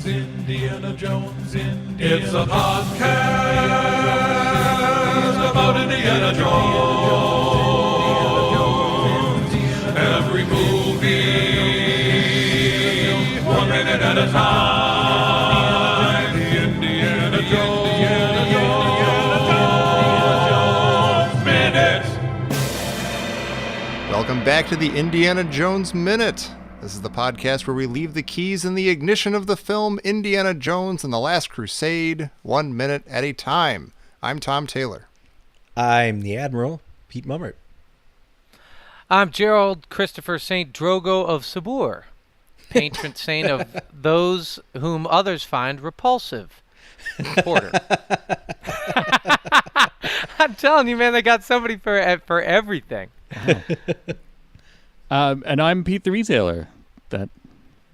Indiana Jones, It's a podcast about Indiana Jones. Every movie, 1 minute at a time. Indiana Jones Minute. Welcome back to the Indiana Jones Minute. This is the podcast where we leave the keys in the ignition of the film Indiana Jones and the Last Crusade, 1 minute at a time. I'm Tom Taylor. I'm the Admiral, Pete Mummert. I'm Gerald Christopher St. Drogo of Sabur, patron saint of those whom others find repulsive. Porter. I'm telling you, man, they got somebody for everything. And I'm Pete the Retailer.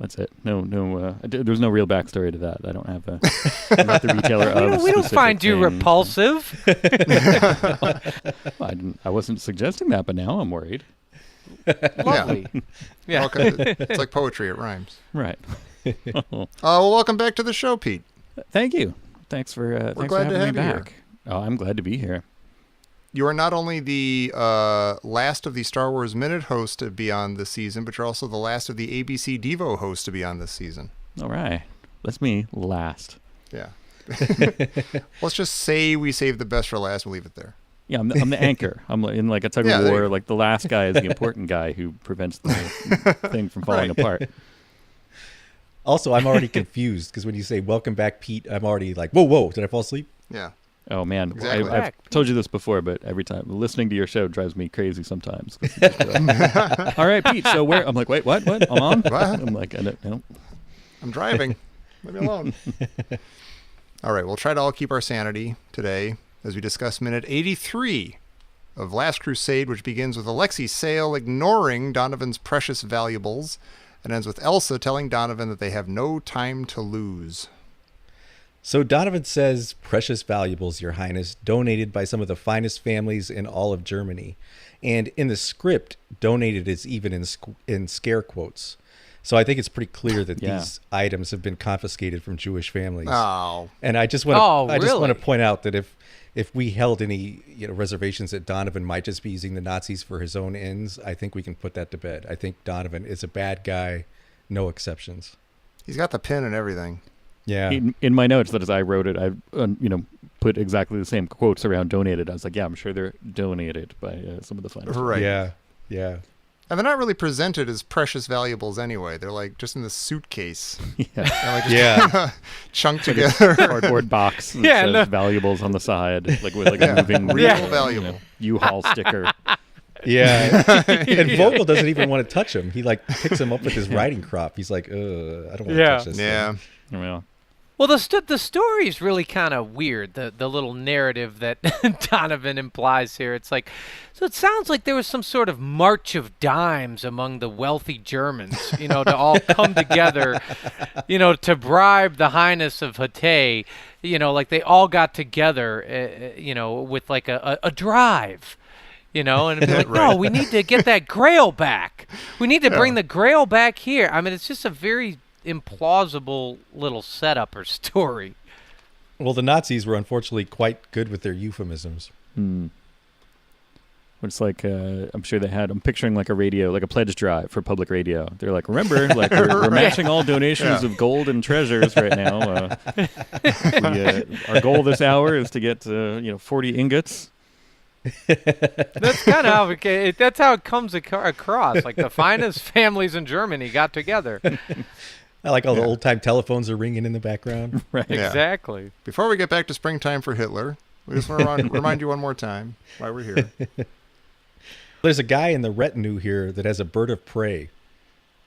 That's it. No. There's no real backstory to that. I don't have a. I'm not the retailer of. We don't find you repulsive. I wasn't suggesting that, but now I'm worried. Lovely. Yeah. It's like poetry. It rhymes. Right. Well, welcome back to the show, Pete. Thank you. Thanks for having me back. Oh, I'm glad to be here. You are not only the last of the Star Wars Minute hosts to be on this season, but you're also the last of the ABC Devo hosts to be on this season. All right. That's me last. Yeah. Let's just say we saved the best for last and leave it there. Yeah, I'm the anchor. I'm in like a tug of war. Like the last guy is the important guy who prevents the thing from falling apart. Also, I'm already confused because when you say welcome back, Pete, I'm already like, whoa, did I fall asleep? Yeah. Oh, man. Exactly. I've told you this before, but every time listening to your show drives me crazy sometimes. All right, Pete, so where? I'm like, wait, what? I'm on? What? I'm like, I don't. I'm driving. Leave me alone. All right, we'll try to all keep our sanity today as we discuss minute 83 of Last Crusade, which begins with Alexei Sayle ignoring Donovan's precious valuables and ends with Elsa telling Donovan that they have no time to lose. So Donovan says, precious valuables, Your Highness, donated by some of the finest families in all of Germany. And in the script, donated is even in scare quotes. So I think it's pretty clear that these items have been confiscated from Jewish families. Oh. And I just want to really? point out that if we held any reservations that Donovan might just be using the Nazis for his own ends, I think we can put that to bed. I think Donovan is a bad guy, no exceptions. He's got the pin and everything. Yeah. In my notes, that as I wrote it, I put exactly the same quotes around donated. I was like, yeah, I'm sure they're donated by some of the finest. Right. Yeah. And they're not really presented as precious valuables anyway. They're like just in this suitcase. Yeah. Chunked together. Cardboard box that says valuables on the side, like with like a moving real valuable U-Haul sticker. Yeah. And Vogel doesn't even want to touch him. He like picks him up with his riding crop. He's like, I don't want to touch this thing. Yeah. Well, the story is really kind of weird, the little narrative that Donovan implies here. It's like, so it sounds like there was some sort of march of dimes among the wealthy Germans, to all come together, to bribe the Highness of Hatay, like they all got together, with like a drive. And it'd be like, no, we need to get that Grail back. We need to bring the Grail back here. I mean, it's just a very implausible little setup or story. Well, the Nazis were unfortunately quite good with their euphemisms. It's like, I'm sure they had, I'm picturing like a radio, like a pledge drive for public radio. They're like, remember, like we're matching all donations of gold and treasures right now. Our goal this hour is to get, 40 ingots. That's kind of that's how it comes across. Like the finest families in Germany got together. I like all the old-time telephones are ringing in the background. Right. Yeah. Exactly. Before we get back to springtime for Hitler, we just want to remind you one more time why we're here. There's a guy in the retinue here that has a bird of prey,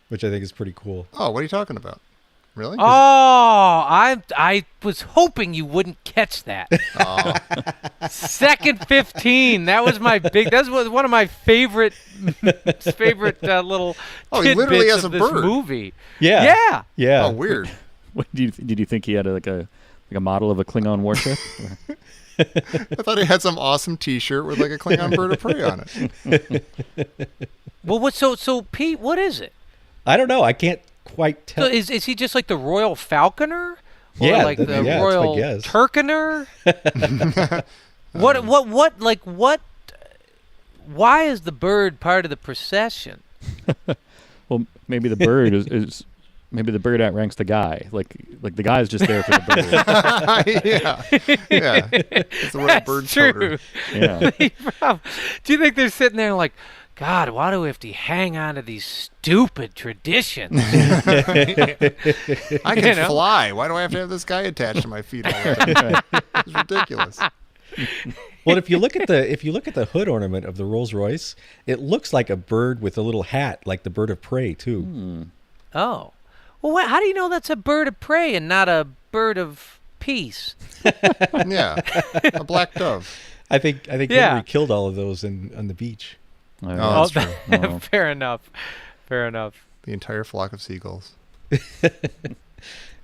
which I think is pretty cool. Oh, what are you talking about? Really? Oh, I was hoping you wouldn't catch that. Oh. Second 15. That was one of my favorite little he literally has tidbits of a this bird. movie. Yeah. Oh, weird. What, did you think he had a model of a Klingon warship? I thought he had some awesome T-shirt with like a Klingon bird of prey on it. Well, so Pete, what is it? I don't know. I can't quite tell. So is he just like the royal falconer? Or Yeah, like the that's my royal guess. turkener? What? Why is the bird part of the procession? Well, maybe the bird is maybe the bird outranks the guy. Like the guy's just there for the bird. yeah. It's the royal bird True. toter. Yeah. Do you think they're sitting there like, God, why do we have to hang on to these stupid traditions? I can fly. Why do I have to have this guy attached to my feet all the time? It's ridiculous. Well, if you look at the hood ornament of the Rolls Royce, it looks like a bird with a little hat, like the bird of prey too. Oh. Well, how do you know that's a bird of prey and not a bird of peace? Yeah, a black dove. I think Henry killed all of those on the beach. Oh, that's true. Oh. Fair enough. The entire flock of seagulls.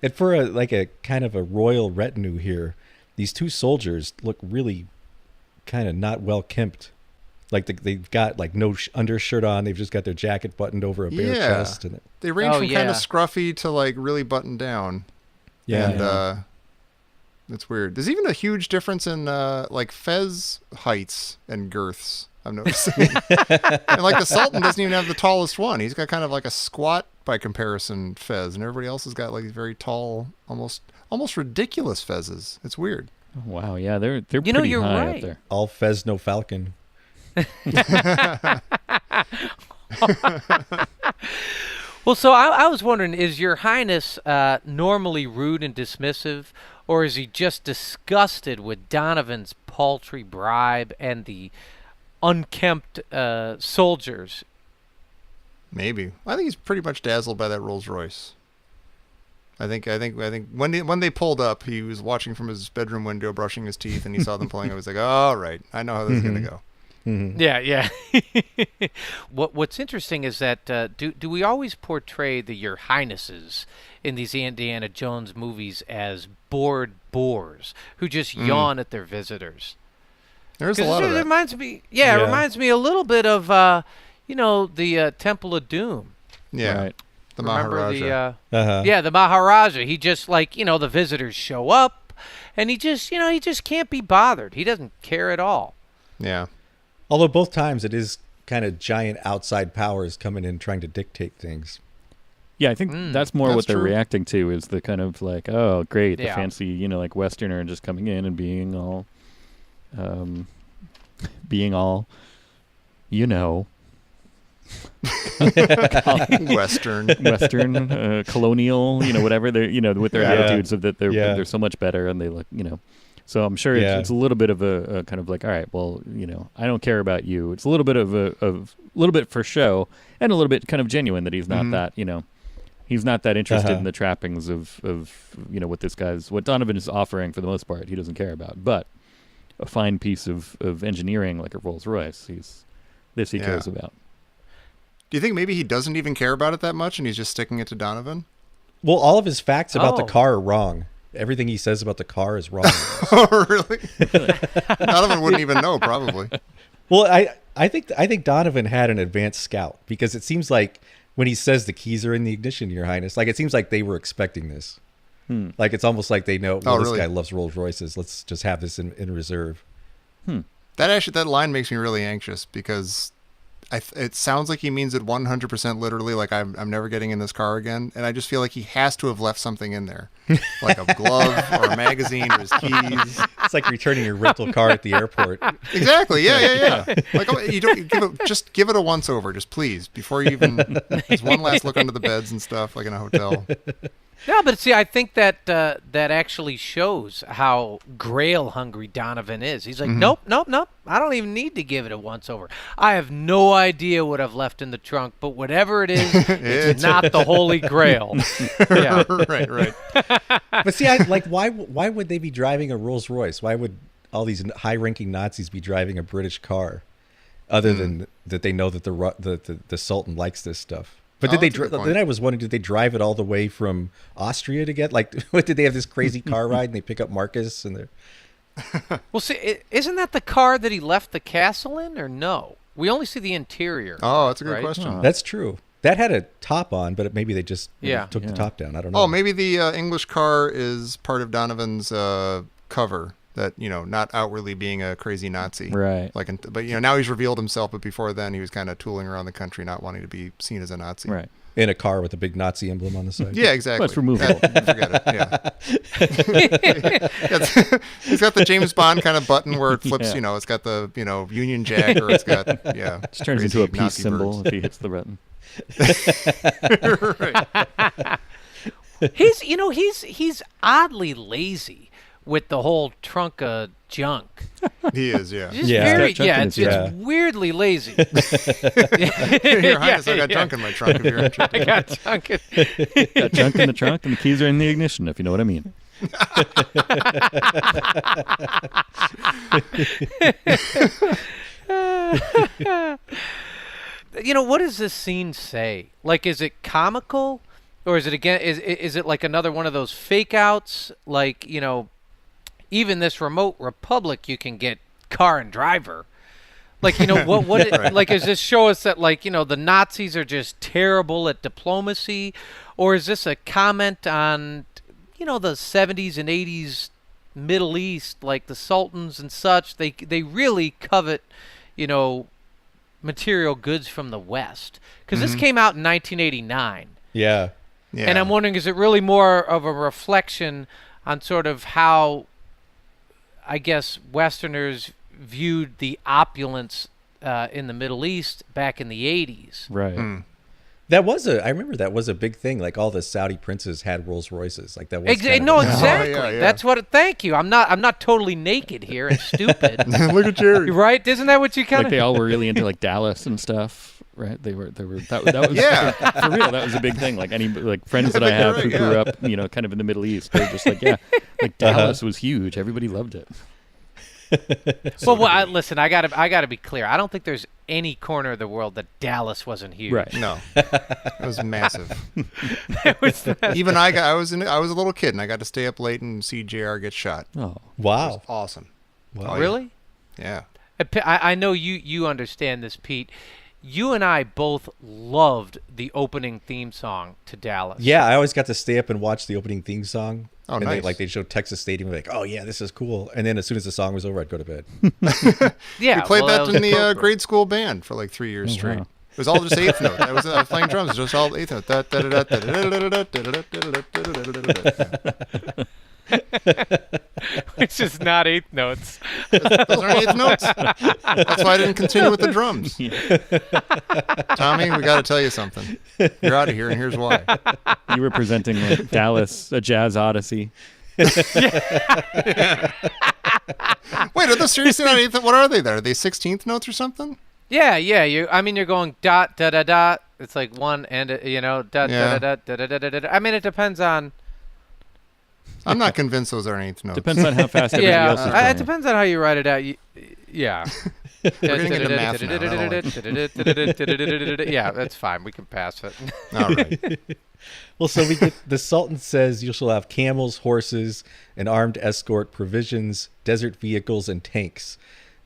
And for a kind of a royal retinue here, these two soldiers look really kind of not well kempt. Like they've got like no undershirt on. They've just got their jacket buttoned over a bare chest. And they range from kind of scruffy to like really buttoned down. Yeah. And it's weird. There's even a huge difference in like fez heights and girths, I'm noticing. And like the Sultan doesn't even have the tallest one. He's got kind of like a squat by comparison fez, and everybody else has got like very tall, almost ridiculous fezzes. It's weird. Oh, wow. Yeah, they're pretty you're high right. up there. all fez, no falcon. Well, so I was wondering, is Your Highness normally rude and dismissive, or is he just disgusted with Donovan's paltry bribe and the unkempt soldiers? Maybe. I think he's pretty much dazzled by that Rolls Royce. I think when they pulled up, he was watching from his bedroom window, brushing his teeth, and he saw them pulling. I was like, "All right, I know how this is gonna go." Mm-hmm. Yeah. What's interesting is that do we always portray Your Highnesses in these Indiana Jones movies as bored boors who just yawn at their visitors? There's a lot of it that. reminds me. Yeah, it reminds me a little bit of the Temple of Doom. Yeah. Right. The Remember Maharaja. Uh-huh. the Maharaja. He just the visitors show up, and he just can't be bothered. He doesn't care at all. Yeah. Although both times it is kind of giant outside powers coming in trying to dictate things. Yeah, I think that's more That's what they're true. reacting to is the kind of like, oh, great, the Yeah. fancy, like Westerner just coming in and being all, Western. Western, colonial, whatever they're, with their attitudes of that they're so much better and they look, So I'm sure it's a little bit of a kind of like, all right, well, I don't care about you. It's a little bit of a little bit for show and a little bit kind of genuine that he's not that, he's not that interested in the trappings of what Donovan is offering for the most part. He doesn't care about, but a fine piece of engineering like a Rolls Royce, he cares about. Do you think maybe he doesn't even care about it that much, and he's just sticking it to Donovan? Well, all of his facts about the Oh. car are wrong. Everything he says about the car is wrong. Oh, really? Donovan wouldn't even know, probably. Well, I think Donovan had an advanced scout because it seems like when he says the keys are in the ignition, Your Highness, like it seems like they were expecting this. Like it's almost like they know, well, this really? guy loves Rolls Royces. Let's just have this in reserve. That line makes me really anxious because it sounds like he means it 100% literally, like I'm never getting in this car again, and I just feel like he has to have left something in there, like a glove or a magazine or his keys. It's like returning your rental car at the airport. Exactly. Yeah. Like you don't just give it a once over, just please, before you even just one last look under the beds and stuff, like in a hotel. No, but see, I think that that actually shows how Grail hungry Donovan is. He's like, nope. I don't even need to give it a once over. I have no idea what I've left in the trunk, but whatever it is, it's not the Holy Grail. Yeah. Right. But see, why would they be driving a Rolls Royce? Why would all these high-ranking Nazis be driving a British car, other than that they know that the Sultan likes this stuff? But Oh, that's a good point. then I was wondering, did they drive it all the way from Austria to get what did they have this crazy car ride and they pick up Marcus and they're Well, see, isn't that the car that he left the castle in, or no? We only see the interior. Oh, that's a good Right. question. That's true. That had a top on, but maybe they just Yeah. took the top down. I don't know. Oh, maybe the English car is part of Donovan's cover. That, not outwardly being a crazy Nazi. Right. But now he's revealed himself. But before then, he was kind of tooling around the country, not wanting to be seen as a Nazi. Right. In a car with a big Nazi emblem on the side. Yeah, exactly. Well, it's removable. Forget it. Yeah. He's got the James Bond kind of button where it flips. Yeah. it's got the Union Jack, or it's got Just turns crazy into a peace Nazi symbol birds. if he hits the button. Right. He's oddly lazy with the whole trunk of junk. He is, yeah. Just Yeah. very, Got junk in it's his trunk. weirdly lazy. Your Highness, I got junk in my trunk. If you're interested. I got junk. Got junk in the trunk and the keys are in the ignition, if you know what I mean. What does this scene say? Like, is it comical, or is it again? Is it like another one of those fake outs? Like, even this remote republic, you can get car and driver. Like, what Right. like, does this show us that, like, the Nazis are just terrible at diplomacy, or is this a comment on, the 70s and 80s Middle East, like the sultans and such? They really covet, material goods from the West, because this came out in 1989. Yeah. Yeah. And I'm wondering, is it really more of a reflection on sort of how, I guess, Westerners viewed the opulence in the Middle East back in the 80s? Right. I remember that was a big thing. Like all the Saudi princes had Rolls Royces. Like that was kind of No, a- exactly. yeah. That's what. Thank you. I'm not totally naked here and stupid. Look at Jerry. Right? Isn't that what you kind Like of? they all were really into like Dallas and stuff, right? That was Yeah. for real. That was a big thing. Like friends that I have who grew up, kind of in the Middle East, they're just like, like Dallas was huge. Everybody loved it. Listen, I gotta be clear. I don't think there's any corner of the world that Dallas wasn't huge. Right. No, it was massive. Even I was a little kid, and I got to stay up late and see JR get shot. It Oh, Wow. was awesome. Wow. Oh, yeah. Really? Yeah. I know you understand this, Pete. You and I both loved the opening theme song to Dallas. Yeah, I always got to stay up and watch the opening theme song. Oh, and nice. they'd show Texas Stadium, like, oh yeah, this is cool. And then as soon as the song was over, I'd go to bed. Yeah. We played that was in the appropriate. grade school band for like 3 years Oh, straight. wow. It was all just eighth note. I was playing drums. It was just all eighth note. Which is not eighth notes. Those aren't eighth notes. That's why I didn't continue with the drums. Tommy, we got to tell you something. You're out of here, and here's why. you were presenting like Dallas, a jazz odyssey. Wait, are those seriously not eighth? What are they? There, are they 16th notes or something? Yeah. You're going dot da da dot. It's like one and dot Yeah. da da da da da da da. I mean, it depends on. I'm not convinced those are eighth notes. Depends on how fast everybody else is It going. depends on how you write it out. Yeah. We're getting into math now. I don't like Yeah, that's fine. We can pass it. All right. Well, so we get the Sultan says you shall have camels, horses, an armed escort, provisions, desert vehicles, and tanks.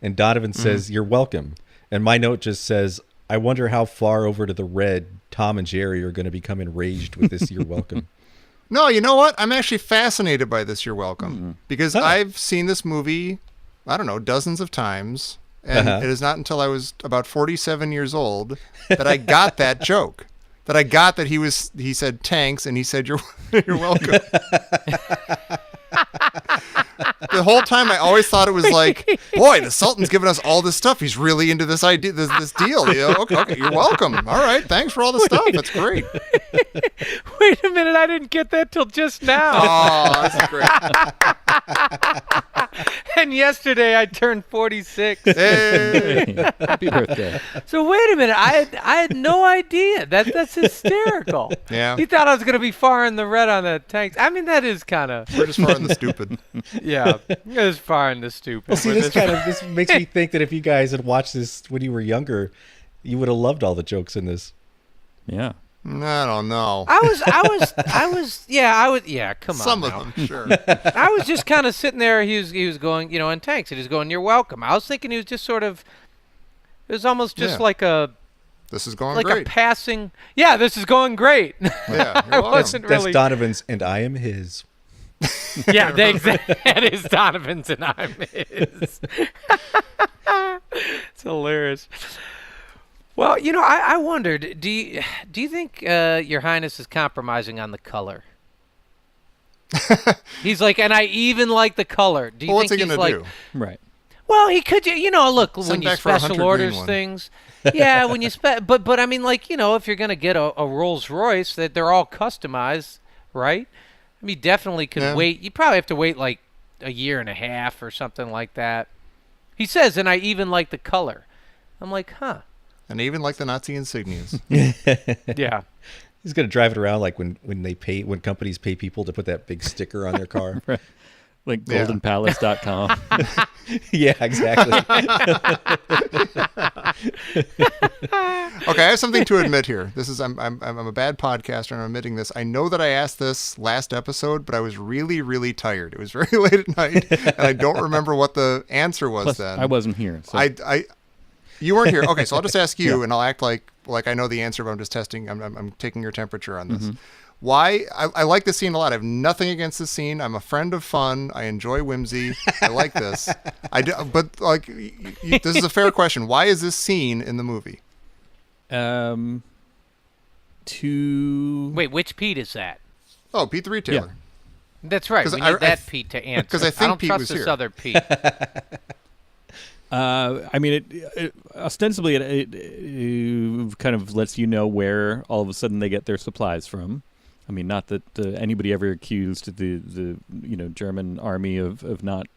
And Donovan says, you're welcome. And my note just says, I wonder how far over to the red Tom and Jerry are going to become enraged with this you're welcome. No, you know what? I'm actually fascinated by this. You're welcome. Because I've seen this movie, I don't know, dozens of times. And it is not until I was about 47 years old that I got that joke. That I got that he said tanks and he said you're welcome. The whole time I always thought it was like, boy, the Sultan's giving us all this stuff. He's really into this idea, this deal. Okay, you're welcome. All right, thanks for all the stuff. That's great. Wait a minute, I didn't get that till just now. Oh, that's great. And yesterday I turned 46. Hey. Happy birthday. So wait a minute, I had no idea. That's hysterical. Yeah. You thought I was gonna be far in the red on the tanks. I mean, that is kind of We're just far in the stupid. yeah, it is far in the stupid. Well, see, But this makes me think that if you guys had watched this when you were younger, you would have loved all the jokes in this. Yeah. I don't know. I was yeah. Come on, Some now. of them, sure. I was just kind of sitting there. He was going, in tanks. And he was going, "You're welcome." I was thinking he was just sort of. It was almost just Yeah. like a This is going like great. a passing. Yeah, this is going great. Yeah, I you're welcome. wasn't That's really. Donovan's, and I am his. Yeah, that is Donovan's, and I'm his. It's hilarious. Well, I wondered. Do you think Your Highness is compromising on the color? He's like, and I even like the color. Do you Well, what's think he he's gonna like, do? Right. Well, he could, look, Send when you back for a special hunter orders green one. things. Yeah, when you but I mean, like, if you're going to get a Rolls Royce, that they're all customized, right? I mean, you definitely could wait. You probably have to wait like a year and a half or something like that. He says, and I even like the color. I'm like, huh. And even like the Nazi insignias. Yeah. He's gonna drive it around like when companies pay people to put that big sticker on their car. Right. Like goldenpalace.com. Yeah, exactly. Okay, I have something to admit here. I'm a bad podcaster, and I'm admitting this. I know that I asked this last episode, but I was really, really tired. It was very late at night, and I don't remember what the answer was Plus, then. I wasn't here. So. You weren't here. Okay, so I'll just ask you, and I'll act like I know the answer, but I'm just testing. I'm taking your temperature on this. Mm-hmm. Why? I like this scene a lot. I have nothing against this scene. I'm a friend of fun. I enjoy whimsy. I like this. But like, this is a fair question. Why is this scene in the movie? Wait, which Pete is that? Oh, Pete the Retailer. Yeah. That's right. We need that Pete to answer. Because I think don't Pete trust was this here. other Pete. I mean, it ostensibly it kind of lets you know where all of a sudden they get their supplies from. I mean, not that anybody ever accused the German army of not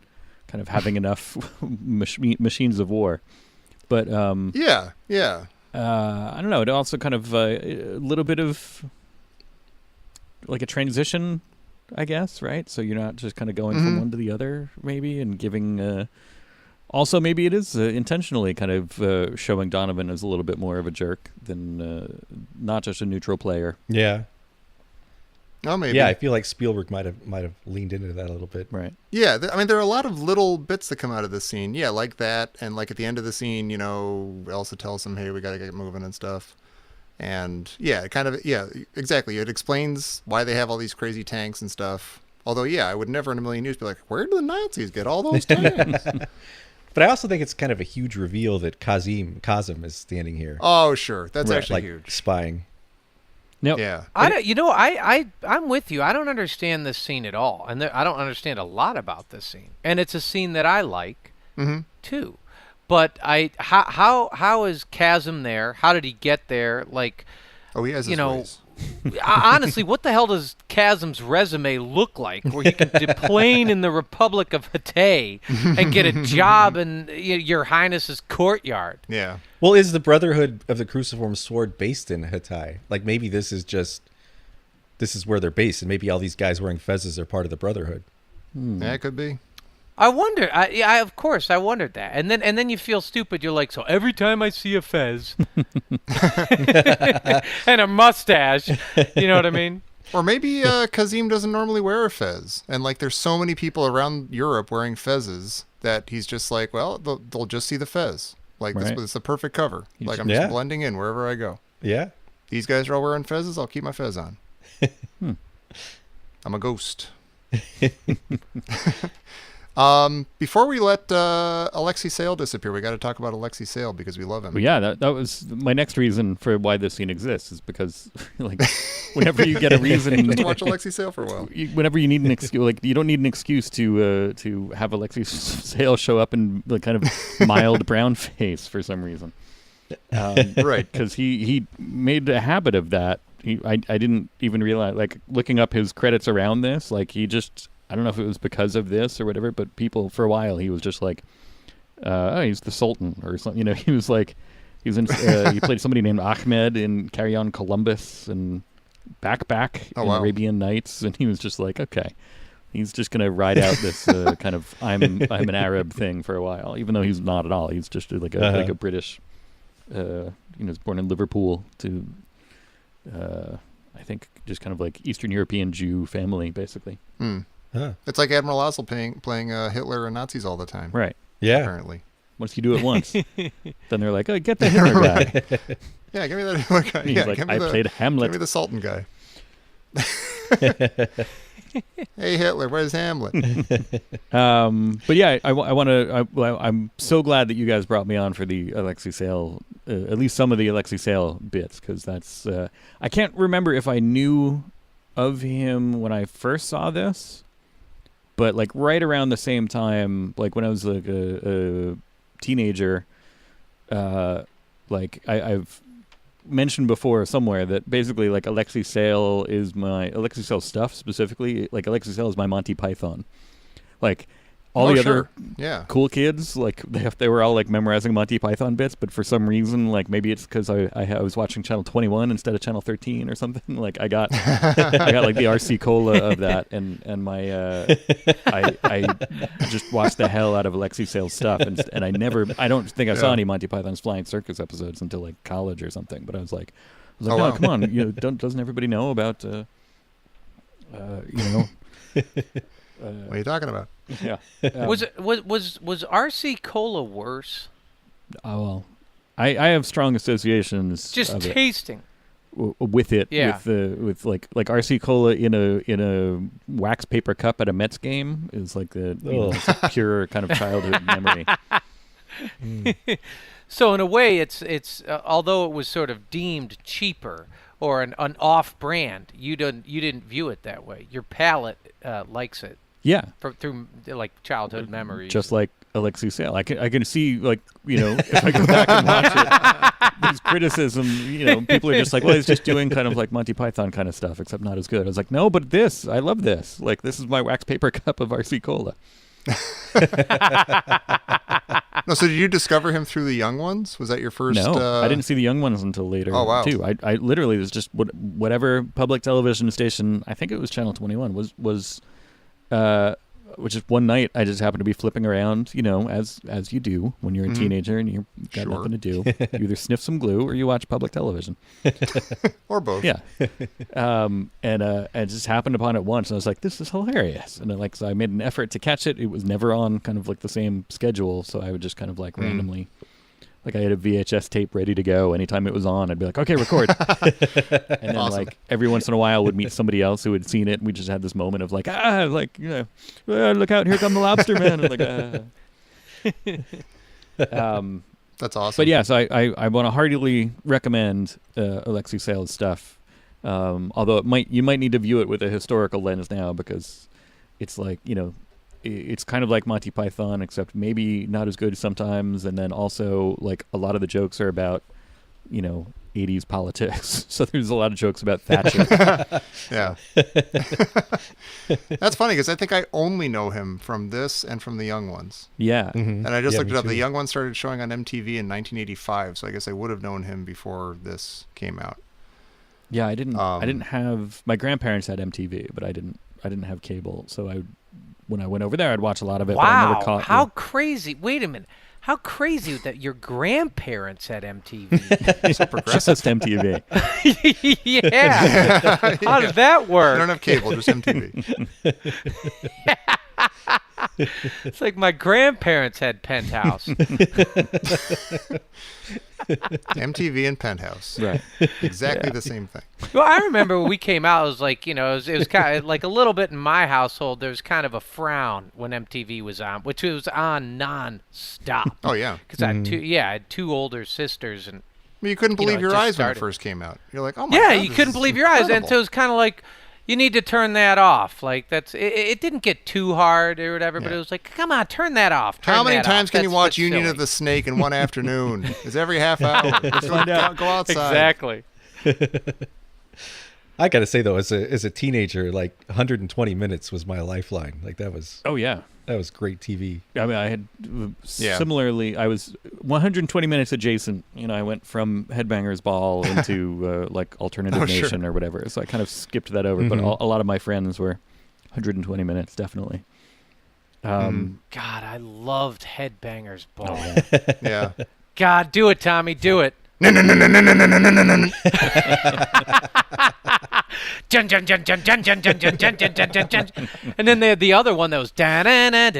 kind of having enough machines of war, but Yeah. I don't know. It also kind of a little bit of like a transition, I guess, right? So you're not just kind of going from one to the other, maybe, and giving. Also, maybe it is intentionally kind of showing Donovan as a little bit more of a jerk than not just a neutral player. Yeah. Oh, maybe. Yeah, I feel like Spielberg might have leaned into that a little bit. Right. Yeah, I mean, there are a lot of little bits that come out of this scene. Yeah, like that, and like at the end of the scene, Elsa tells him, "Hey, we got to get moving" and stuff. And yeah, exactly. It explains why they have all these crazy tanks and stuff. Although, yeah, I would never in a million years be like, "Where did the Nazis get all those tanks?" But I also think it's kind of a huge reveal that Kazim is standing here. Oh, sure, that's Right. actually like huge. spying. Nope. Yeah. I'm with you. I don't understand this scene at all, and I don't understand a lot about this scene. And it's a scene that I like too. But how is Kazim there? How did he get there? Like, Oh, he has his ways. honestly, what the hell does Kazim's resume look like? Where he can deplane in the Republic of Hatay and get a job in Your Highness's courtyard? Yeah. Well, is the Brotherhood of the Cruciform Sword based in Hatay? Like maybe this is where they're based, and maybe all these guys wearing fezzes are part of the Brotherhood. Yeah, it could be. I wonder. Of course, I wondered that. And then you feel stupid. You're like, so every time I see a fez and a mustache, you know what I mean? Or maybe Kazim doesn't normally wear a fez, and like there's so many people around Europe wearing fezzes that he's just like, well, they'll just see the fez. Like Right. this is the perfect cover. Like I'm Yeah. just blending in wherever I go. Yeah. These guys are all wearing fezzes. I'll keep my fez on. I'm a ghost. Before we let Alexei Sayle disappear, we got to talk about Alexei Sayle because we love him. But yeah, that was my next reason for why this scene exists is because like whenever you get a reason Just to watch Alexei Sayle for a while. whenever you need an excuse, like you don't need an excuse to have Alexei Sayle show up in the kind of mild brown face for some reason. Right. Because he made a habit of that. I didn't even realize, like looking up his credits around this, like he just, I don't know if it was because of this or whatever, but people for a while he was just like, oh, he's the Sultan or something. You know, he was like, he was in, he played somebody named Ahmed in Carry On Columbus and Back in Arabian Nights, and he was just like, okay, he's just gonna ride out this kind of I'm an Arab thing for a while, even though he's not at all. He's just like a British, was born in Liverpool to, I think just kind of like Eastern European Jew family, basically. Huh. It's like Admiral Oswald playing Hitler and Nazis all the time. Right. Yeah. Apparently. Once you do it once, then they're like, oh, get the Hitler guy. Yeah, give me that guy. He's Yeah, like, give me I the, played Hamlet. Give me the Sultan guy. Hey Hitler, where's Hamlet? But yeah, I want to. I'm so glad that you guys brought me on for the Alexei Sayle, at least some of the Alexei Sayle bits, because that's. I can't remember if I knew of him when I first saw this, but like right around the same time, like when I was like a teenager, like I've mentioned before somewhere that basically like Alexei Sayle stuff specifically, like Alexei Sayle is my Monty Python. Like all the other cool kids, like they were all like memorizing Monty Python bits, but for some reason, like maybe it's because I was watching Channel 21 instead of Channel 13 or something. Like I got like the RC Cola of that, and my I just watched the hell out of Alexei Sayle's stuff, and I don't think I saw any Monty Python's Flying Circus episodes until like college or something. But I was like, no, wow. Come on, doesn't everybody know about what are you talking about? Yeah. Was RC Cola worse? Oh well, I have strong associations. Just of tasting. With it, Yeah. with like RC Cola in a wax paper cup at a Mets game is like it's a pure kind of childhood memory. So in a way, it's although it was sort of deemed cheaper or an off-brand, you didn't view it that way. Your palate likes it. Yeah, Through like childhood memories. just like Alexei Sayle. I can see, like, if I go back and watch it, there's criticism. People are just like, well, he's just doing kind of like Monty Python kind of stuff, except not as good. I was like, no, but I love this. Like, this is my wax paper cup of RC Cola. No, so did you discover him through the Young Ones? Was that your first? No, I didn't see the Young Ones until later. Oh, wow. Too. I literally was just whatever public television station. I think it was Channel 21 was. Which is one night I just happened to be flipping around, as you do when you're a teenager and you've got nothing to do. You either sniff some glue or you watch public television. Or both. Yeah. And I just happened upon it once and I was like, this is hilarious. And so I made an effort to catch it. It was never on kind of like the same schedule. So I would just kind of like randomly, like I had a VHS tape ready to go. Anytime it was on, I'd be like, okay, record. And then like every once in a while would meet somebody else who had seen it. And we just had this moment of like, look out, here come the lobster man. And That's awesome. But yeah, so I want to heartily recommend Alexei Sayle's stuff. Although you might need to view it with a historical lens now because it's like, it's kind of like Monty Python, except maybe not as good sometimes. And then also, like, a lot of the jokes are about, 80s politics. So there's a lot of jokes about Thatcher. Yeah. That's funny because I think I only know him from this and from the Young Ones. Yeah. And I just looked it up. too. The Young Ones started showing on MTV in 1985, so I guess I would have known him before this came out. Yeah, I didn't have, my grandparents had MTV, but I didn't have cable. So when I went over there, I'd watch a lot of it. But I never Wow, caught how crazy. Wait a minute. How crazy that your grandparents had MTV. So progressive. just MTV. Yeah. How did that I work? don't have cable, just MTV. It's like my grandparents had Penthouse. MTV and Penthouse. Right. Exactly the same thing. Well, I remember when we came out, it was like, it was kind of like a little bit in my household. There was kind of a frown when MTV was on, which was on non-stop. Oh, yeah. Because I had two older sisters, and Well, you couldn't You know, believe it your just eyes when it started. first came out. You're like, oh my yeah, God. you this couldn't is believe your eyes, and so it incredible. was kind of like you need to turn that off. Like it didn't get too hard or whatever, but Yeah. it was like, come on, turn that off. How many times can you watch That's Union silly. of the Snake in one afternoon? It's every half hour. Let's go outside. Exactly. I gotta say though, as a teenager, like 120 minutes was my lifeline. Like that was Yeah. great TV. I mean, I had similarly. I was 120 minutes adjacent. I went from Headbangers Ball into like Alternative Nation or whatever. So I kind of skipped that over. But a lot of my friends were 120 minutes, definitely. God, I loved Headbangers Ball. Yeah. God, do it, Tommy, do it. Jun, jun, jun, jun, jun, jun, jun, jun, jun, jun, jun, jun, jun. And then they had the other one that was Doesn't the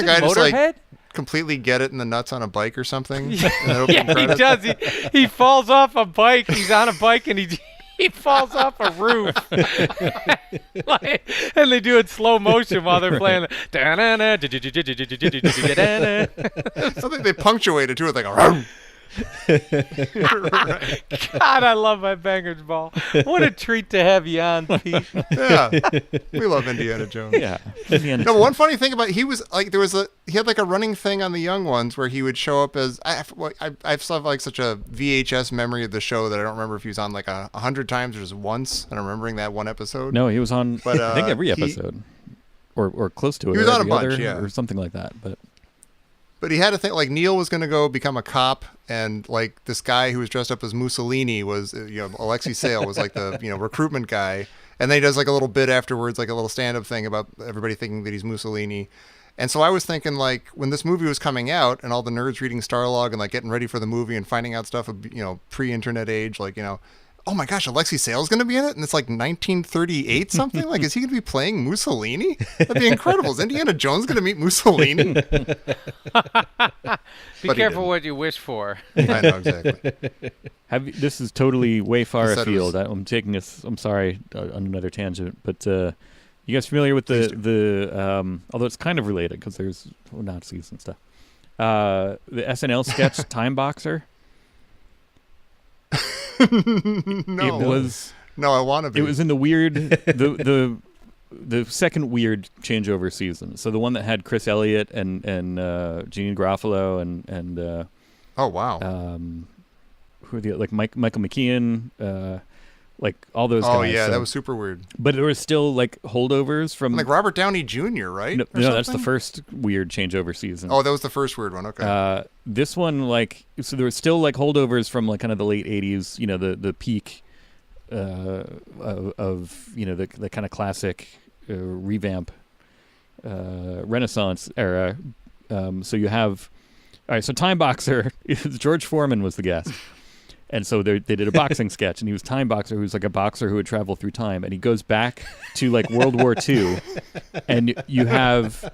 guy just like Motorhead? completely get it in the nuts on a bike or something? Yeah, he does. He falls off a bike. He's on a bike and he falls off a roof. And they do it slow motion while they're playing. I think they punctuate it too with like a. Right. God, I love my Bangers Ball. What a treat to have you on, Pete. Yeah, we love Indiana Jones. Yeah. Indiana No, Jones. one funny thing about he had like a running thing on the young ones where he would show up as I still have like such a VHS memory of the show that I don't remember if he was on like 100 times or just once, and I'm remembering that one episode. No, he was on. But, I think every episode, or close to it. He was or on a every bunch, other, yeah. or something like that. But he had a thing like Neil was going to go become a cop, and like this guy who was dressed up as Mussolini was, Alexei Sayle was like the recruitment guy, and then he does like a little bit afterwards, like a little stand-up thing about everybody thinking that he's Mussolini. And so I was thinking, like, when this movie was coming out, and all the nerds reading Starlog and like getting ready for the movie and finding out stuff of pre-internet age, like oh my gosh, Alexei Sayle's going to be in it? And it's like 1938 something? Like, is he going to be playing Mussolini? That'd be incredible. Is Indiana Jones going to meet Mussolini? Be careful what you wish for. I know, exactly. This is totally way far You said it afield. was- I'm taking this, I'm sorry, on another tangent, but you guys familiar with the although it's kind of related because there's Nazis and stuff, the SNL sketch Time Boxer? No. It was... No, I want to be. It was in the weird, the second weird changeover season. So the one that had Chris Elliott and Jeanine Garofalo and Oh wow. who are the like Michael McKean, like all those guys. Oh yeah, So- that was super weird. But there was still like holdovers from Like Robert Downey Jr., right? No, Or that's the something? first weird changeover season. Oh, that was the first weird one. Okay. This one, like, so there was still like holdovers from like kind of the late '80s, the peak of the kind of classic revamp Renaissance era. So you have, all right. So Time Boxer, George Foreman was the guest. And so they did a boxing sketch, and he was Time Boxer, who's like a boxer who would travel through time. And he goes back to like World War II, and you have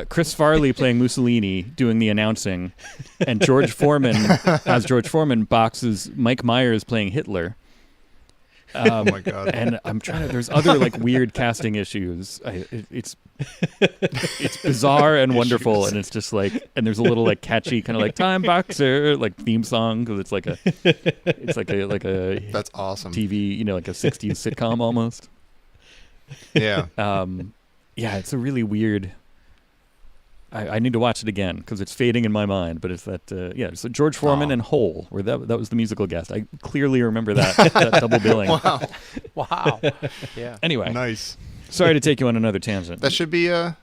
Chris Farley playing Mussolini doing the announcing, and George Foreman, as George Foreman, boxes Mike Myers playing Hitler. Oh my god. And I'm trying to. There's other like weird casting issues. It's bizarre and wonderful, and it's just like, and there's a little like catchy kind of like Time Boxer like theme song because it's like a That's awesome. TV, like a '60s sitcom almost. Yeah. Yeah, it's a really weird. I need to watch it again because it's fading in my mind. But it's that so George Foreman and Hole, where that was the musical guest. I clearly remember that double billing. Wow. Yeah. Anyway, Nice. sorry to take you on another tangent. That should be that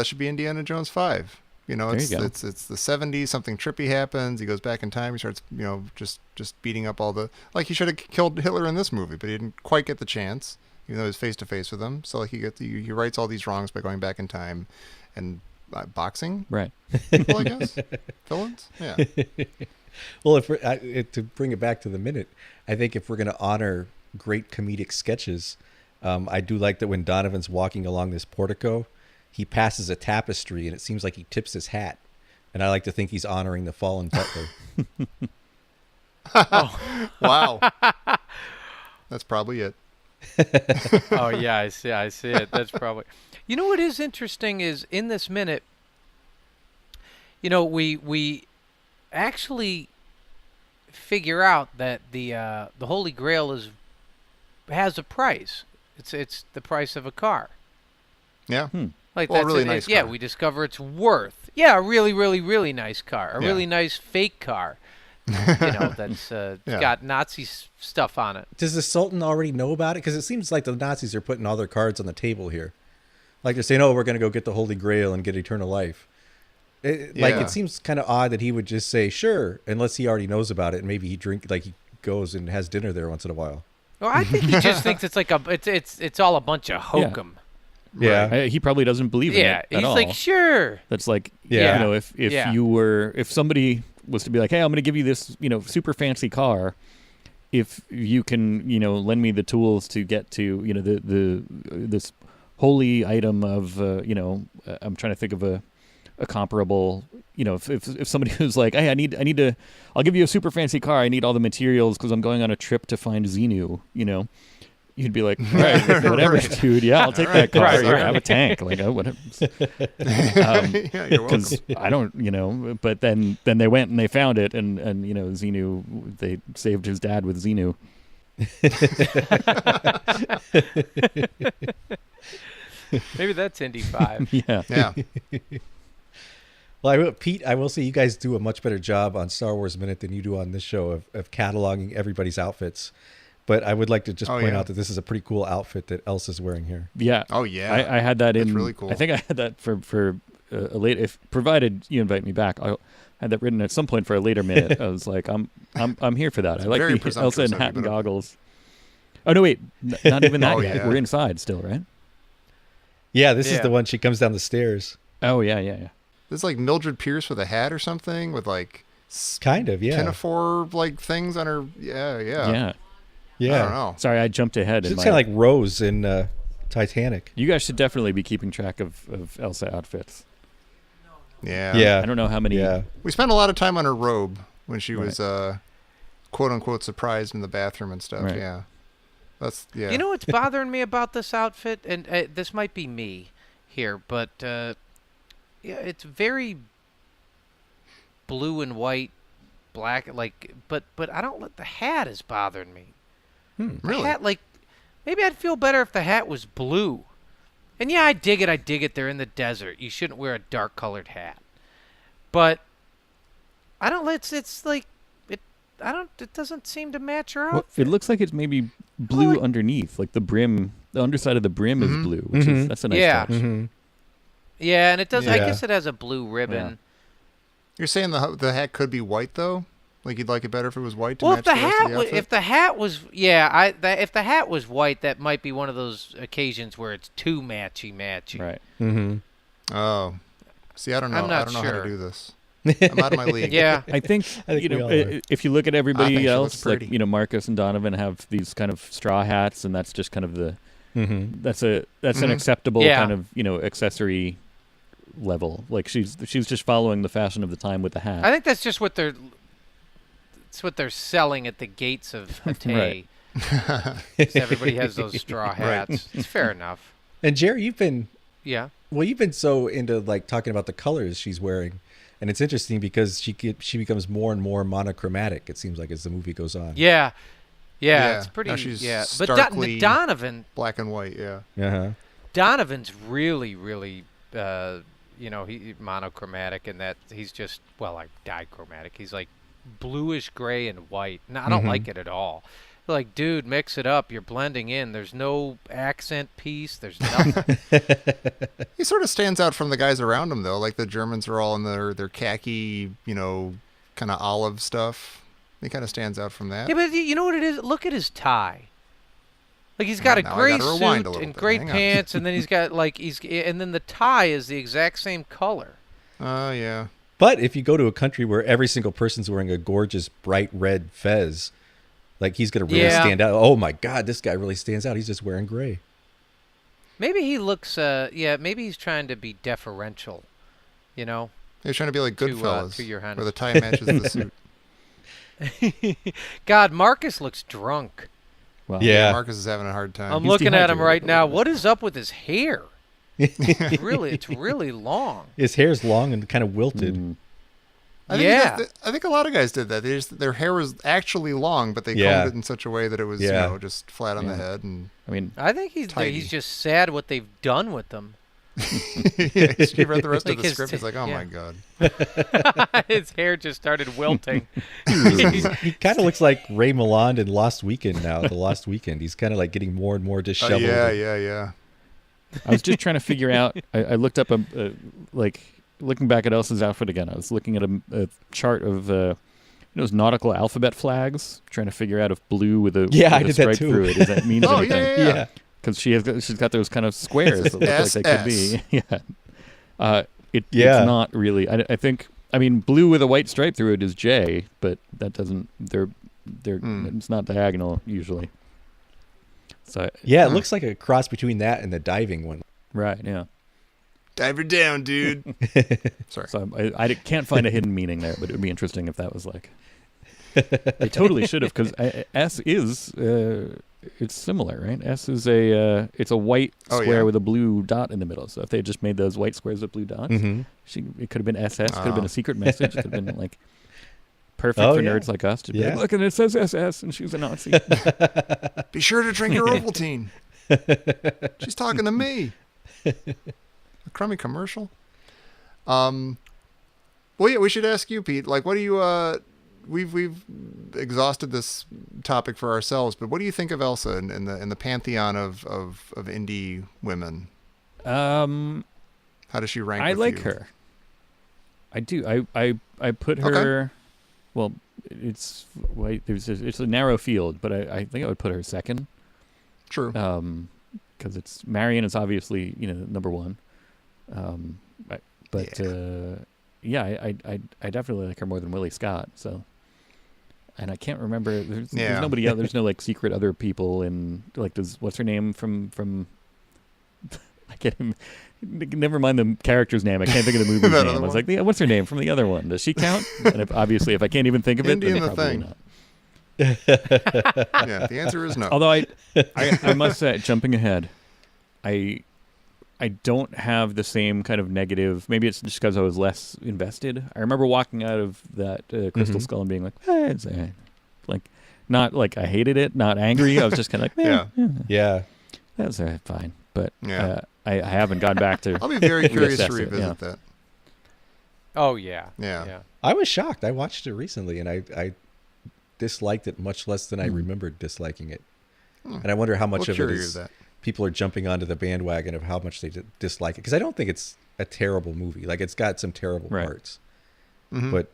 should be Indiana Jones 5. It's you go. it's the 70s, something trippy happens, he goes back in time, he starts, just beating up all the, like, he should have killed Hitler in this movie, but he didn't quite get the chance, even though he was face to face with him. So like he rights all these wrongs by going back in time and boxing Right. people, I guess. Villains? Yeah. Well, to bring it back to the minute, I think if we're going to honor great comedic sketches, I do like that when Donovan's walking along this portico, he passes a tapestry and it seems like he tips his hat. And I like to think he's honoring the fallen butler. Wow. That's probably it. Oh yeah, I see it. That's probably. You know what is interesting is in this minute, we actually figure out that the Holy Grail has a price. It's the price of a car. Yeah. Like Well, a that's really it. nice Yeah, car. we discover its worth. Yeah, a really, really, really nice car. A Yeah. really nice fake car. That's Yeah. got Nazi stuff on it. Does the Sultan already know about it? Because it seems like the Nazis are putting all their cards on the table here. Like they're saying, oh, we're going to go get the Holy Grail and get eternal life. Like Yeah. it seems kind of odd that he would just say, sure, unless he already knows about it. And maybe he goes and has dinner there once in a while. Well, I think he just thinks it's like it's all a bunch of hokum. Yeah. He probably doesn't believe in Yeah, it he's at all. like, sure. That's like, Yeah. if somebody was to be like, hey, I'm going to give you this, super fancy car, if you can, lend me the tools to get to, this holy item of, I'm trying to think of a a comparable. If somebody was like, hey, I need to, I'll give you a super fancy car. I need all the materials because I'm going on a trip to find Xenu. You'd be like, all right, whatever, Right. dude. Yeah, I'll take that car. Right, Here, right. have a tank. Like, whatever. Yeah, you're welcome. Because I don't, but then they went and they found it, and Xenu, they saved his dad with Xenu. Maybe that's Indy 5. Yeah. Yeah. Well, Pete, I will say you guys do a much better job on Star Wars Minute than you do on this show of cataloging everybody's outfits. But I would like to just point out that this is a pretty cool outfit that Elsa's wearing here. Yeah. Oh, yeah. I had that That's in. really cool. I think I had that for a late. If provided you invite me back, I had that written at some point for a later minute. I was like, I'm here for that. I like very the presumptuous Elsa and of you, hat and but- goggles. Oh no, wait, not even that Oh, yet. yeah. We're inside still, right? Yeah, this is Yeah. the one she comes down the stairs. Oh yeah. This is like Mildred Pierce with a hat or something with like Kind of, yeah. pinafore like things on her. Yeah. Yeah. Yeah. I don't know. Sorry, I jumped ahead. It's in kind of my- like Rose in Titanic. You guys should definitely be keeping track of Elsa outfits. Yeah. Yeah. I don't know how many. Yeah. We spent a lot of time on her robe when she Right. was quote unquote surprised in the bathroom and stuff. Right. Yeah. Yeah. You know what's bothering me about this outfit, and this might be me here, but yeah, it's very blue and white, black, like, but I don't let the hat is bothering me. The Really? hat, like, maybe I'd feel better if the hat was blue. And yeah, I dig it. They're in the desert. You shouldn't wear a dark colored hat. But I don't let it's like it doesn't seem to match her Well, outfit. it looks like it's maybe blue like- underneath, like the brim, the underside of the brim is blue, which is that's a nice Yeah. touch. Mm-hmm. Yeah, and it does. I Yeah. guess it has a blue ribbon. You're saying the hat could be white though? Like you'd like it better if it was white to Well, match if the the rest of hat the was, outfit? if the hat was, yeah, if the hat was white, that might be one of those occasions where it's too matchy. Right. Mm-hmm. Oh. See, I don't know. I'm not I don't know how sure. to do this. I'm out of my league. Yeah, I think, I think we all are. if you look at I everybody think she else, looks like pretty. Marcus and Donovan have these kind of straw hats, and that's just kind of the Mm-hmm. that's an acceptable Yeah. kind of accessory level. Like she's just following the fashion of the time with the hat. I think that's just what they're. It's what they're selling at the gates of Hatay. Right. Everybody has those straw hats. It's fair enough. And Jerry, you've been so into like talking about the colors she's wearing, and it's interesting because she becomes more and more monochromatic. It seems like as the movie goes on. Yeah, Yeah, it's pretty. now she's Yeah, but starkly- Donovan. Black and white, yeah. Uh-huh. Donovan's really, he monochromatic in that he's just like dichromatic. He's like bluish gray and white. No, I don't like it at all. Like, dude, mix it up. You're blending in. There's no accent piece. There's nothing. He sort of stands out from the guys around him, though. Like the Germans are all in their khaki, kind of olive stuff. He kind of stands out from that. Yeah, but you know what it is? Look at his tie. Like he's got a Now I gray gotta rewind suit a little and bit. gray Hang on. pants, and then he's got and then the tie is the exact same color. Oh, yeah. But if you go to a country where every single person's wearing a gorgeous bright red fez, like he's gonna really Yeah. stand out. Oh my God, this guy really stands out. He's just wearing gray. Maybe he looks. Maybe he's trying to be deferential. You know. He's trying to be like To, Goodfellas, to your where Highness. the tie matches the suit. God, Marcus looks drunk. Wow. Yeah. Marcus is having a hard time. I'm He's looking at him dehydrated. right now. What is up with his hair? It's really long. His hair's long and kind of wilted. Mm. I think Yeah. I think a lot of guys did that. Their hair was actually long, but they Yeah. combed it in such a way that it was Yeah. just flat on the Yeah. head. And I mean, I think Tidy. he's just sad what they've done with them. yeah, he read the rest Like of the his script. He's like, oh yeah. my god. His hair just started wilting. He kind of looks like Ray Milland in Lost Weekend now. The Lost Weekend. He's kind of like getting more and more disheveled. Yeah. I was just trying to figure out. I looked up looking back at Elsa's outfit again. I was looking at a chart of those nautical alphabet flags, trying to figure out if blue with a Yeah, I with a did that stripe too. through it does that mean Oh, anything? yeah. Because she's got those kind of squares that look like they could be. Yeah. It's not really. I think. I mean, blue with a white stripe through it is J, but that doesn't. They're. It's not diagonal usually. So Yeah, it looks like a cross between that and the diving one. right. Yeah. Dive her down, dude. Sorry. So I can't find a hidden meaning there, but it would be interesting if that was like. They totally should have, because S is it's similar, right? S is it's a white square with a blue dot in the middle. So if they had just made those white squares with blue dots, it could have been SS. Could have been a secret message. It could have been like perfect for nerds like us to be like, look, and it says SS, and she's a Nazi. Be sure to drink your Ovaltine. She's talking to me. A crummy commercial. Well, yeah, we should ask you, Pete. Like, what do you? We've exhausted this topic for ourselves, but what do you think of Elsa in the pantheon of indie women? How does she rank? I like her. I do. I put her. Okay. Well, it's a narrow field, but I think I would put her second. True. Because it's Marion is obviously number one. I definitely like her more than Willie Scott. So. And I can't remember. There's nobody else. There's no like secret other people in like. What's her name from? I can't even. Never mind the character's name. I can't think of the movie's name. I was like, what's her name from the other one? Does she count? And if I can't even think of it, then probably not. Yeah, the answer is no. Although I must say, jumping ahead, I don't have the same kind of negative. Maybe it's just because I was less invested. I remember walking out of that Crystal Skull and being like, it's like not like I hated it, not angry. I was just kind of like, yeah, that's fine. But I haven't gone back to. I'll be very curious to revisit that. Oh yeah. I was shocked. I watched it recently, and I disliked it much less than I remembered disliking it. And I wonder how much of it is that people are jumping onto the bandwagon of how much they dislike it, because I don't think it's a terrible movie. Like, it's got some terrible parts, but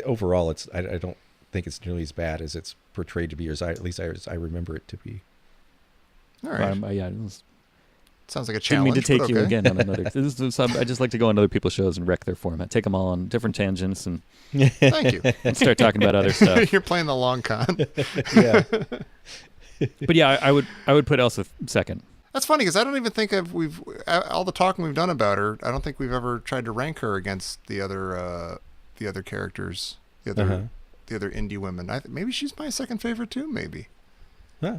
overall I don't think it's nearly as bad as it's portrayed to be, or as I remember it to be. All right. Sounds like a challenge. Didn't mean to take you again on another. I just like to go on other people's shows and wreck their format, take them all on different tangents, and thank you, and start talking about other stuff. You're playing the long con. Yeah. But yeah, I would put Elsa second. That's funny, because I don't even think all the talking we've done about her. I don't think we've ever tried to rank her against the other characters, the other indie women. Maybe she's my second favorite too. Maybe. Huh.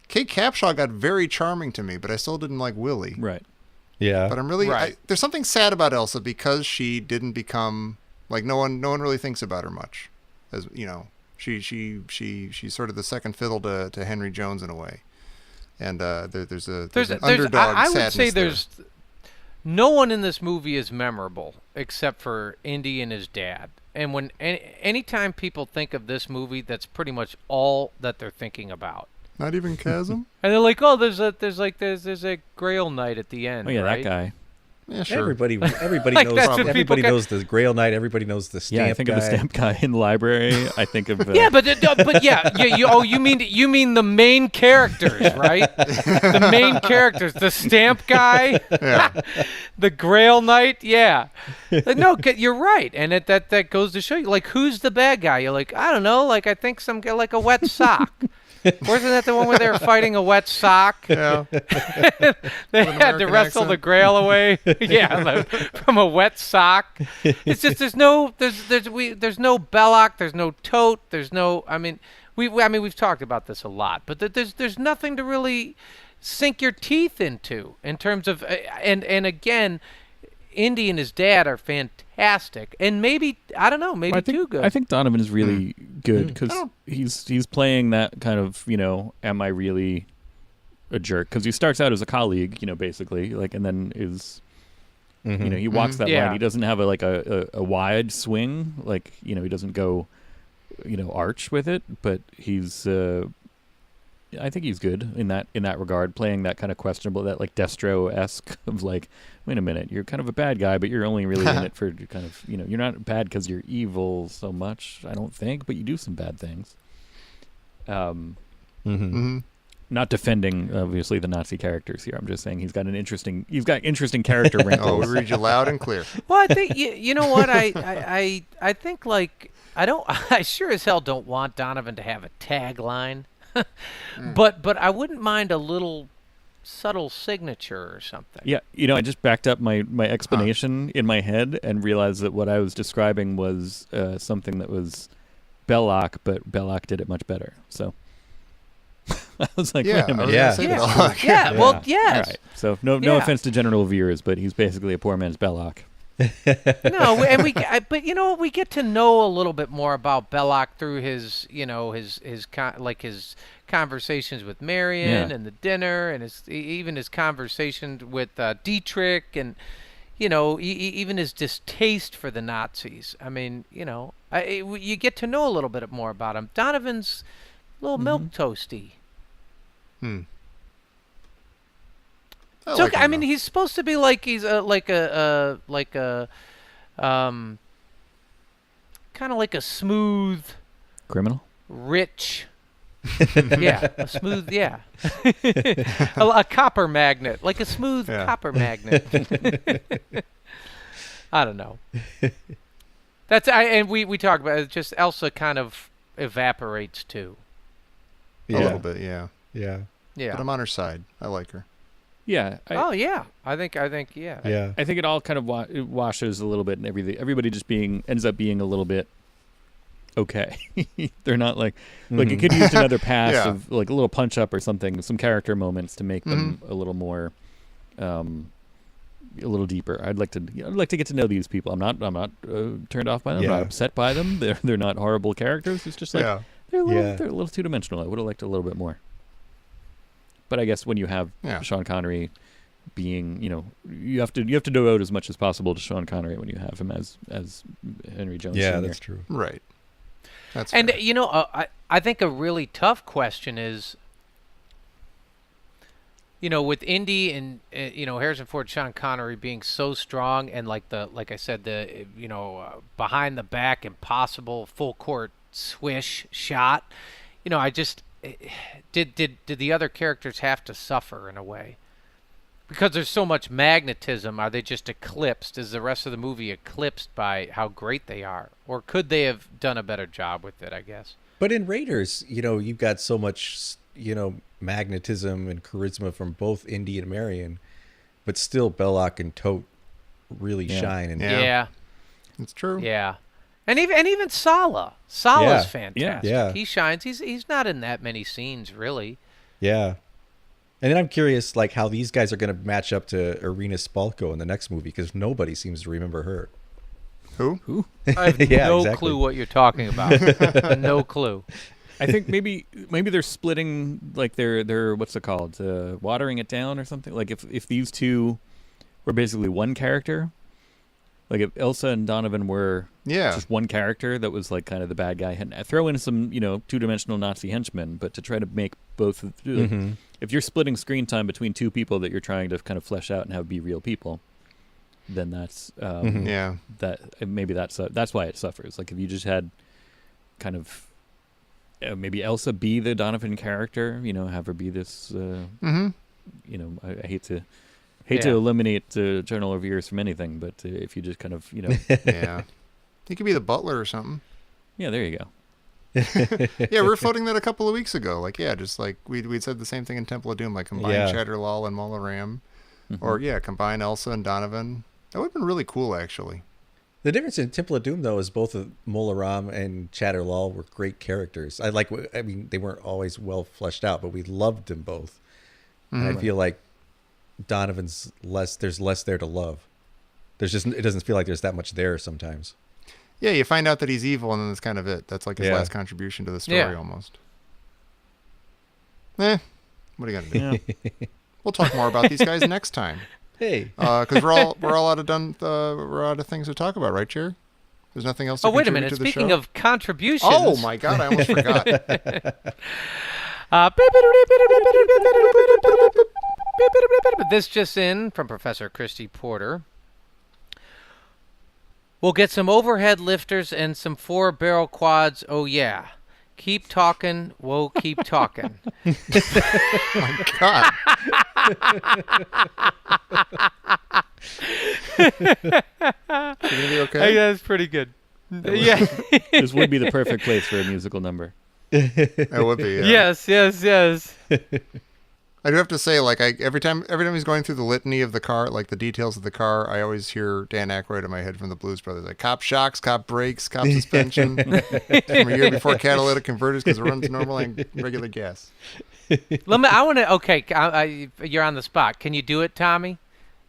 Kate Capshaw got very charming to me, but I still didn't like Willie. Right. Yeah. But I'm really there's something sad about Elsa, because she didn't become like no one really thinks about her much, as you know. She's sort of the second fiddle to Henry Jones in a way, and there's an underdog I would sadness say there. there's no one in this movie is memorable except for Indy and his dad. And when anytime people think of this movie, that's pretty much all that they're thinking about. Not even Kazem. And they're like, oh, there's a Grail Knight at the end. Oh yeah, right? that guy. Yeah, sure. Everybody Like, knows. that's what Everybody people knows the Grail Knight. Everybody knows the stamp. Yeah, I think guy. of the stamp guy in the library. I think of You mean the main characters, right? The main characters, the stamp guy, the Grail Knight. Yeah, no, you're right, and that goes to show you, like, who's the bad guy? You're like, I don't know, like I think some guy, like a wet sock. Wasn't that the one where they were fighting a wet sock? Yeah. They had to wrestle the Grail away. From a wet sock. It's just there's no Belloc, there's no Tote, there's no. We've talked about this a lot, but there's nothing to really sink your teeth into in terms of and again, Indy and his dad are fantastic, and maybe too good. I think Donovan is really good, because he's playing that kind of, am I really a jerk? Because he starts out as a colleague, basically, like, and then is, he walks that line. He doesn't have a wide swing, like, he doesn't go, arch with it, but he's. I think he's good in that regard, playing that kind of questionable, that like Destro-esque of like, wait a minute, you're kind of a bad guy, but you're only really in it for kind of, you're not bad because you're evil so much, I don't think, but you do some bad things. Not defending, obviously, the Nazi characters here. I'm just saying he's got interesting character wrinkles. We read you loud and clear. Well, I think you know what I think, like, I sure as hell don't want Donovan to have a tagline. But I wouldn't mind a little subtle signature or something. Yeah, I just backed up my explanation in my head and realized that what I was describing was something that was Belloc, but Belloc did it much better. So I was like, Yeah, wait a minute. I was gonna say Belloc. Yeah. Well, yes. All right. So no offense to general viewers, but he's basically a poor man's Belloc. No, and but you know what? We get to know a little bit more about Belloc through his conversations with Marion and the dinner, and even his conversations with Dietrich, and even his distaste for the Nazis. I mean, you get to know a little bit more about him. Donovan's a little milk toasty. I mean, he's supposed to be like he's kind of like a smooth Criminal? rich, a smooth, a copper magnet, like a smooth copper magnet. I don't know. And we talk about it. Just Elsa kind of evaporates too. A little bit, yeah. Yeah. But I'm on her side. I like her. Yeah. I think Yeah. I think it all kind of it washes a little bit, and everybody just ends up being a little bit okay. They're not like it could use another pass of like a little punch up or something, some character moments to make them a little more, a little deeper. I'd like to get to know these people. I'm not turned off by them. I'm not upset by them. They're not horrible characters. It's just like they're a little two dimensional. I would have liked a little bit more. But I guess when you have Sean Connery being, you have to devote as much as possible to Sean Connery when you have him as Henry Jones. Yeah, Sr. that's true. Right. That's And fair. I think a really tough question is, with Indy and Harrison Ford, Sean Connery being so strong, and like I said, the behind the back impossible full court swish shot. I just did the other characters have to suffer in a way? Because there's so much magnetism, are they just eclipsed? Is the rest of the movie eclipsed by how great they are? Or could they have done a better job with it, I guess? But in Raiders, you've got so much, magnetism and charisma from both Indy and Marion, but still Belloc and Tote really shine. And Yeah. It's true. Yeah. And even Sala. Sala's fantastic. Yeah. He shines. He's not in that many scenes, really. Yeah. And then I'm curious, like, how these guys are going to match up to Irina Spalko in the next movie, because nobody seems to remember her. Who? I have no clue what you're talking about. No clue. I think maybe they're splitting, like they're what's it called, watering it down or something. Like if these two were basically one character, like if Elsa and Donovan were just one character that was like kind of the bad guy, and throw in some two-dimensional Nazi henchmen, but to try to make both. If you're splitting screen time between two people that you're trying to kind of flesh out and have be real people, then that's that's why it suffers. Like if you just had kind of maybe Elsa be the Donovan character, have her be this. I hate to eliminate general reviewers from anything, but if you just kind of he could be the butler or something. Yeah, there you go. We were floating that a couple of weeks ago. Like, just like we'd said the same thing in Temple of Doom, like combine Cheddarlaw and Molaram, or combine Elsa and Donovan. That would have been really cool, actually. The difference in Temple of Doom, though, is both Molaram and Cheddarlaw were great characters. I mean, they weren't always well fleshed out, but we loved them both. And I feel like Donovan's there's less there to love. It doesn't feel like there's that much there sometimes. Yeah, you find out that he's evil, and then that's kind of it. That's like his last contribution to the story, almost. What are you gonna do? We'll talk more about these guys next time. Hey, because we're all out of things to talk about, right, Jerry? There's nothing else. Wait a minute. Speaking of contributions. Oh my God, I almost forgot. This just in from Professor Christy Porter. We'll get some overhead lifters and some 4-barrel quads. Oh, yeah. Keep talking. Whoa, keep talking. Oh, my God. You gonna be okay? Yeah, that's pretty good. Yeah. This would be the perfect place for a musical number. It would be, yeah. Yes. I do have to say, like, every time he's going through the litany of the car, like the details of the car, I always hear Dan Aykroyd in my head from the Blues Brothers, like cop shocks, cop brakes, cop suspension, from a year before catalytic converters because it runs normal and regular gas. Okay, you're on the spot. Can you do it, Tommy?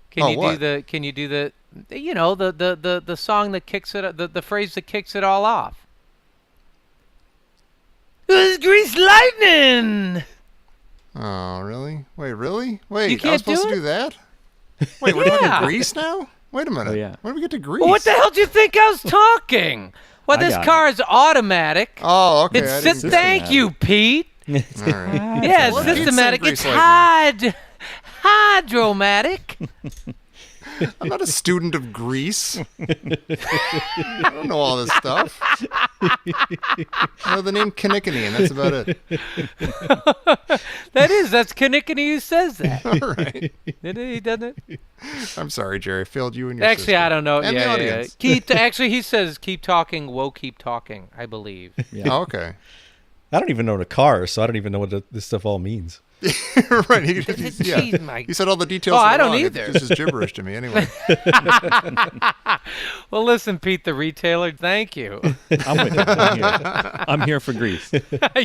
Can you do the the song that kicks it, the phrase that kicks it all off? It was Grease Lightning. Oh, really? Wait, really? Wait, You can't I was supposed do to it? do that? Wait, we're talking Grease now? Wait a minute. Oh, yeah. When did we get to Grease? Well, what the hell do you think I was talking? Well, I this got car is automatic. Oh, okay. Thank you, Pete. All right. Yeah, Well, it's Pete systematic. said It's Grease hydromatic. I'm not a student of Grease. I don't know all this stuff. I know the name Kinnickinny, and that's about it. That's Kinnickiny who says that. All right. He doesn't. I'm sorry, Jerry. I failed you and your Actually, sister. I don't know. And the audience. Actually, he says, keep talking, whoa, keep talking, I believe. Yeah. Oh, okay. I don't even own a car, so I don't even know what this stuff all means. Right. Jeez, He said all the details. Oh, were I don't wrong. either. This is gibberish to me anyway. Well, listen, Pete the retailer, thank you. I'm with you. I'm here for Grease.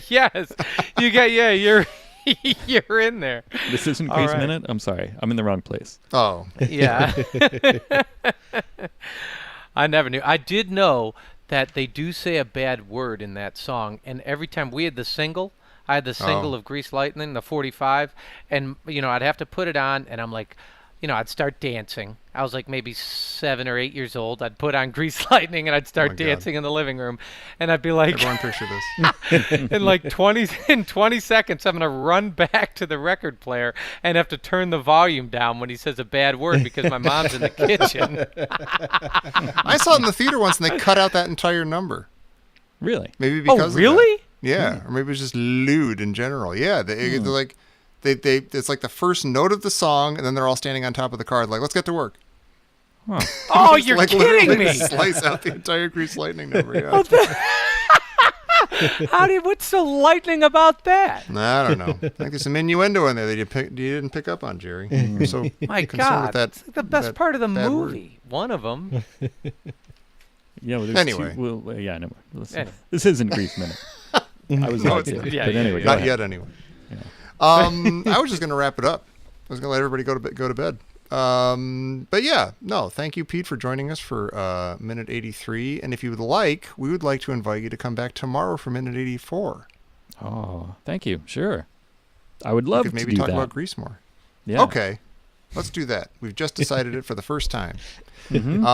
Yes, you're you're in there. This isn't All Grease right. Minute. I'm sorry. I'm in the wrong place. Oh. Yeah. I never knew. I did know that they do say a bad word in that song, and every time we had the single, I had the single of Grease Lightning, the 45, and I'd have to put it on, and I'm like, I'd start dancing. I was like maybe 7 or 8 years old. I'd put on Grease Lightning, and I'd start dancing in the living room, and I'd be like, Everyone picture this. in like 20 seconds, I'm gonna run back to the record player and have to turn the volume down when he says a bad word because my mom's in the kitchen. I saw it in the theater once, and they cut out that entire number. Really? Maybe because Oh, of really? that. Yeah, or maybe it was just lewd in general. Yeah, they're like, it's like the first note of the song, and then they're all standing on top of the card, like, let's get to work. Huh. Oh, Just, you're like, kidding literally me! Slice out the entire Grease Lightning number. Yeah. What's so lightning about that? I don't know. I think there's some innuendo in there that you didn't pick up on, Jerry. You're so My concerned God, with that. it's like the best that part of the bad word. movie. One of them. Yeah. Well, there's Anyway. Yeah. No. Listen, Anyway. This isn't Grease Minute. I was No, right it's there. not. Yeah, But yeah, anyway, yeah. go Not ahead. yet, anyway. Yeah. I was just gonna wrap it up. I was gonna let everybody go to bed. But yeah, no, thank you, Pete, for joining us for minute 83. And if you would like, we would like to invite you to come back tomorrow for minute 84. Oh, thank you. Sure. I would We love could maybe to do talk that. about Grease more. Yeah. Okay, let's do that. We've just decided it for the first time. Mhm.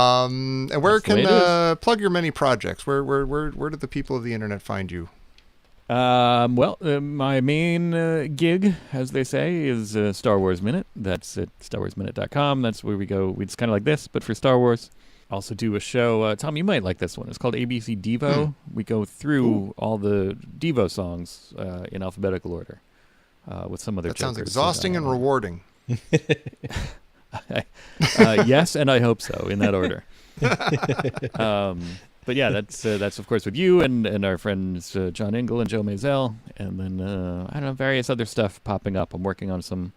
And where That's the way it can plug your many projects? Where do the people of the internet find you? My main gig, as they say, is Star Wars Minute. That's at StarWarsMinute.com. That's where we go. It's kind of like this, but for Star Wars. Also do a show. Tom, you might like this one. It's called ABC Devo. We go through all the Devo songs in alphabetical order with some other That sounds jokers. exhausting and rewarding. Yes, and I hope so, in that order. But yeah, that's of course with you and our friends John Engel and Joe Maisel, and then I don't know, various other stuff popping up. I'm working on some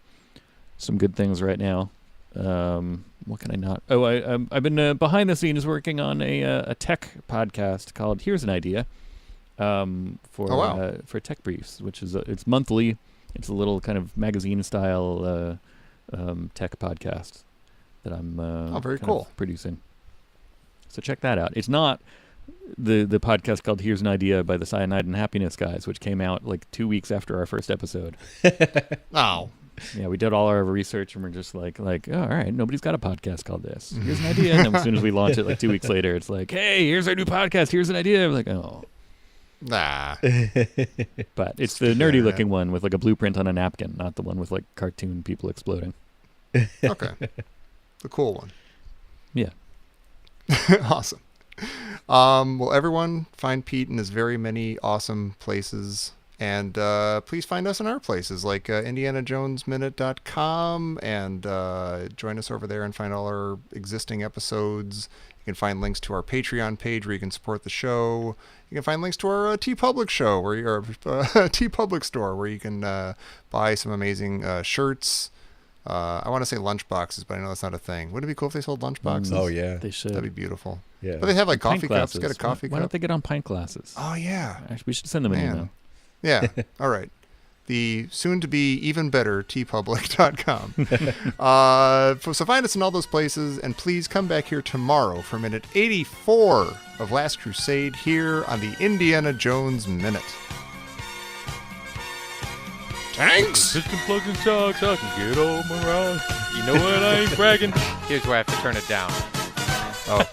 good things right now. What can I not? Oh, I've been behind the scenes working on a tech podcast called Here's an Idea for Tech Briefs, which is it's monthly. It's a little kind of magazine style tech podcast that I'm very kind cool. of producing. So check that out. It's not the podcast called Here's an Idea by the Cyanide and Happiness guys, which came out like 2 weeks after our first episode. Oh. Yeah, we did all our research and we're just like, oh, all right, nobody's got a podcast called this. Here's an idea. And then as soon as we launch it like 2 weeks later, it's like, hey, here's our new podcast. Here's an idea. We're like, oh. Nah. But it's the nerdy looking one with like a blueprint on a napkin, not the one with like cartoon people exploding. Okay. The cool one. Yeah. Awesome. Well, everyone, find Pete in his very many awesome places. And please find us in our places like IndianaJonesMinute.com and join us over there and find all our existing episodes. You You can find links to our Patreon page where you can support the show. You can find links to our TeePublic show, TeePublic store, where you can buy some amazing shirts. I want to say lunchboxes, but I know that's not a thing. Wouldn't it be cool if they sold lunchboxes? Oh, yeah. They should. That'd be beautiful. Yeah. But they have like Pint coffee cups. glasses. Get a coffee Why cup. don't they get on pint glasses? Oh, yeah. Actually, we should send them an Man. email. Yeah. All right. The soon-to-be even better tpublic.com. So find us in all those places, and please come back here tomorrow for minute 84 of Last Crusade here on the Indiana Jones Minute. Thanks! Piston plugs and socks, I can get all my rocks. You know what, I ain't bragging. Here's where I have to turn it down. Oh.